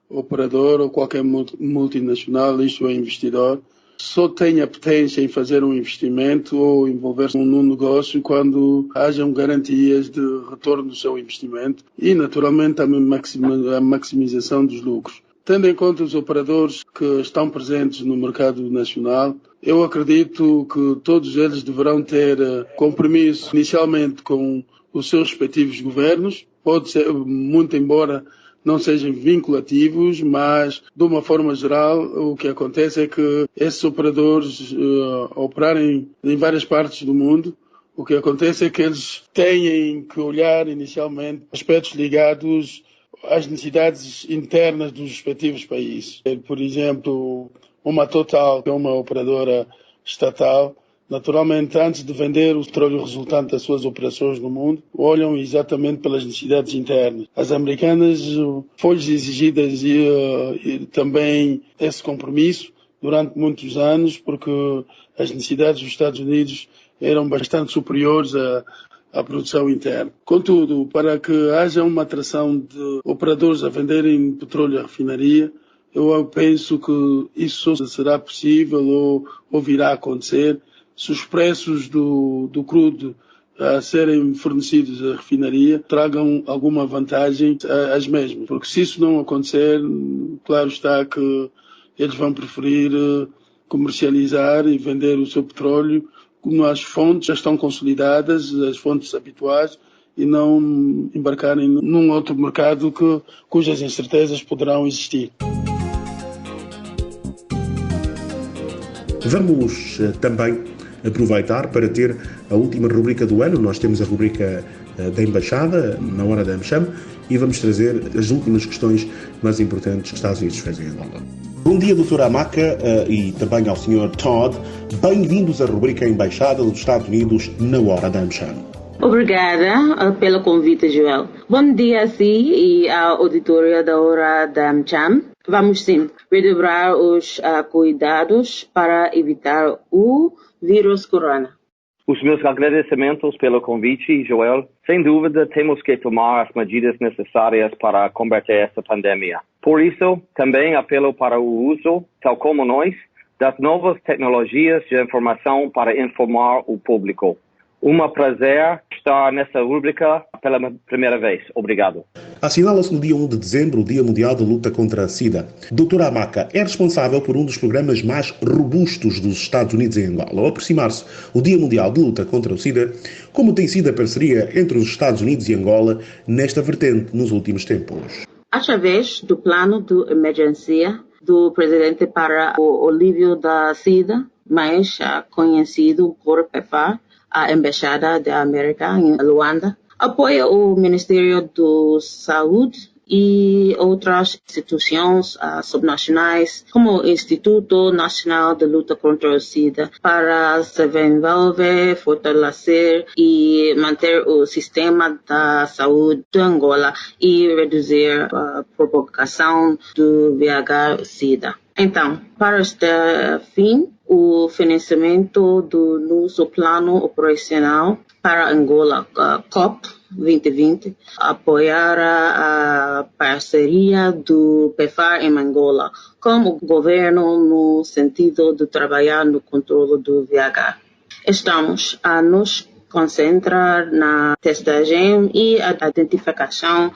operador ou qualquer multinacional, isto é investidor, só tem apetência em fazer um investimento ou envolver-se num negócio quando hajam garantias de retorno do seu investimento e, naturalmente, a maximização dos lucros. Tendo em conta os operadores que estão presentes no mercado nacional, eu acredito que todos eles deverão ter compromisso inicialmente com os seus respectivos governos, pode ser, muito embora não sejam vinculativos, mas de uma forma geral o que acontece é que esses operadores operarem em várias partes do mundo, o que acontece é que eles têm que olhar inicialmente aspectos ligados às necessidades internas dos respectivos países. Por exemplo, uma Total, que é uma operadora estatal, naturalmente, antes de vender o petróleo resultante das suas operações no mundo, olham exatamente pelas necessidades internas. As americanas foi-lhes exigidas e também esse compromisso durante muitos anos, porque as necessidades dos Estados Unidos eram bastante superiores à produção interna. Contudo, para que haja uma atração de operadores a venderem petróleo à refinaria, eu penso que isso só será possível ou virá a acontecer se os preços do crudo a serem fornecidos à refinaria tragam alguma vantagem às mesmas. Porque se isso não acontecer, claro está que eles vão preferir comercializar e vender o seu petróleo como as fontes já estão consolidadas, as fontes habituais, e não embarcarem num outro mercado cujas incertezas poderão existir. Vamos também aproveitar para ter a última rubrica do ano. Nós temos a rubrica da Embaixada, na hora da AmCham, e vamos trazer as últimas questões mais importantes que os Estados Unidos fazem em Angola. Bom dia, doutora Amaca, e também ao Sr. Todd. Bem-vindos à rubrica Embaixada dos Estados Unidos na hora da AmCham. Obrigada pelo convite, Joel. Bom dia a si e à auditoria da hora da AmCham. Vamos sim redobrar os cuidados para evitar o vírus corona. Os meus agradecimentos pelo convite, Joel. Sem dúvida, temos que tomar as medidas necessárias para combater essa pandemia. Por isso, também apelo para o uso, tal como nós, das novas tecnologias de informação para informar o público. Prazer estar nessa rúbrica pela primeira vez. Obrigado. Assinala-se no dia 1 de dezembro o Dia Mundial de Luta contra a SIDA. Doutora Amaca é responsável por um dos programas mais robustos dos Estados Unidos em Angola. Ao aproximar-se o Dia Mundial de Luta contra o SIDA, como tem sido a parceria entre os Estados Unidos e Angola nesta vertente nos últimos tempos? Através do plano de emergência do presidente para o alívio da SIDA, mais conhecido por PEPFAR, a Embaixada da América em Luanda, apoia o Ministério da Saúde e outras instituições subnacionais, como o Instituto Nacional de Luta contra o SIDA, para se desenvolver, fortalecer e manter o sistema da saúde de Angola e reduzir a propagação do VIH-Sida. Então, para este fim, o financiamento do nosso plano operacional para Angola, COP 2020, apoiar a parceria do PEPFAR em Angola com o governo no sentido de trabalhar no controle do VIH. Estamos a nos concentrar na testagem e a identificação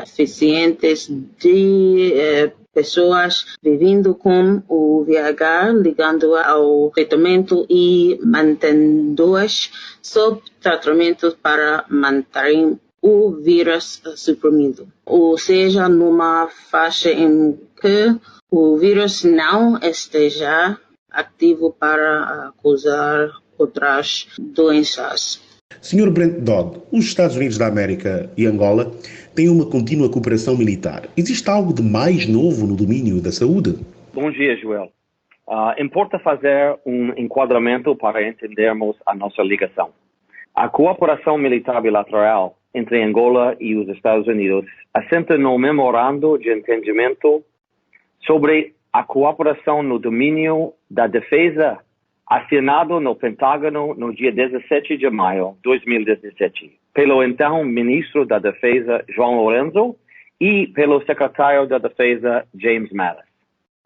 eficientes de pessoas vivendo com o VIH, ligando ao tratamento e mantendo-as sob tratamento para manter o vírus suprimido. Ou seja, numa faixa em que o vírus não esteja ativo para causar outras doenças. Sr. Brent Dodd, os Estados Unidos da América e Angola têm uma contínua cooperação militar. Existe algo de mais novo no domínio da saúde? Bom dia, Joel. Importa fazer um enquadramento para entendermos a nossa ligação. A cooperação militar bilateral entre Angola e os Estados Unidos assenta no memorando de entendimento sobre a cooperação no domínio da defesa assinado no Pentágono no dia 17 de maio de 2017, pelo então Ministro da Defesa, João Lourenço, e pelo Secretário da Defesa, James Mattis.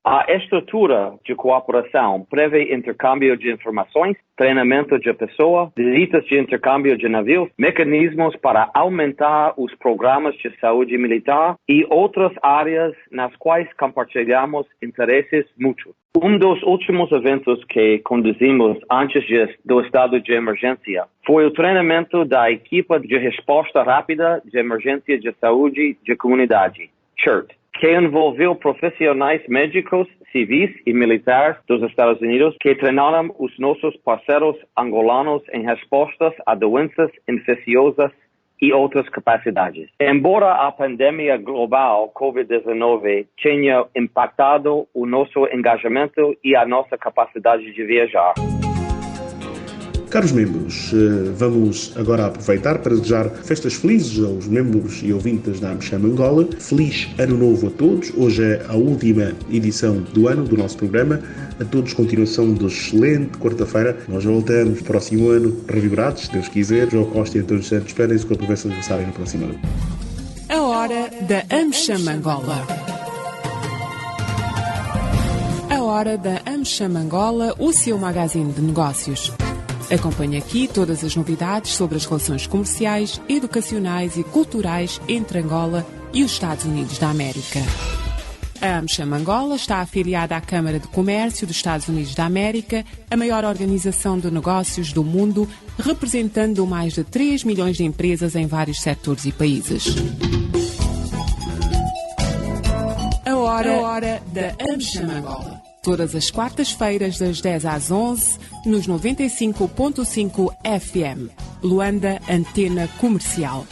A estrutura de cooperação prevê intercâmbio de informações, treinamento de pessoas, visitas de intercâmbio de navios, mecanismos para aumentar os programas de saúde militar e outras áreas nas quais compartilhamos interesses mútuos. Um dos últimos eventos que conduzimos antes do estado de emergência foi o treinamento da equipa de resposta rápida de emergência de saúde de comunidade, CHIRT, que envolveu profissionais médicos, civis e militares dos Estados Unidos que treinaram os nossos parceiros angolanos em respostas a doenças infecciosas e outras capacidades. Embora a pandemia global COVID-19 tenha impactado o nosso engajamento e a nossa capacidade de viajar. Caros membros, vamos agora aproveitar para desejar festas felizes aos membros e ouvintes da AmCham Angola. Feliz Ano Novo a todos. Hoje é a última edição do ano do nosso programa. A todos, continuação de excelente quarta-feira. Nós voltamos próximo ano, revigorados, se Deus quiser. João Costa e António Santos, esperem-se com a promessa de regressarem no próximo ano. A hora da AmCham Angola. A hora da AmCham Angola, o seu magazine de negócios. Acompanhe aqui todas as novidades sobre as relações comerciais, educacionais e culturais entre Angola e os Estados Unidos da América. A AmCham Angola está afiliada à Câmara de Comércio dos Estados Unidos da América, a maior organização de negócios do mundo, representando mais de 3 milhões de empresas em vários setores e países. A hora da AmCham Angola. Todas as quartas-feiras, das 10 às 11, nos 95.5 FM. Luanda, Antena Comercial.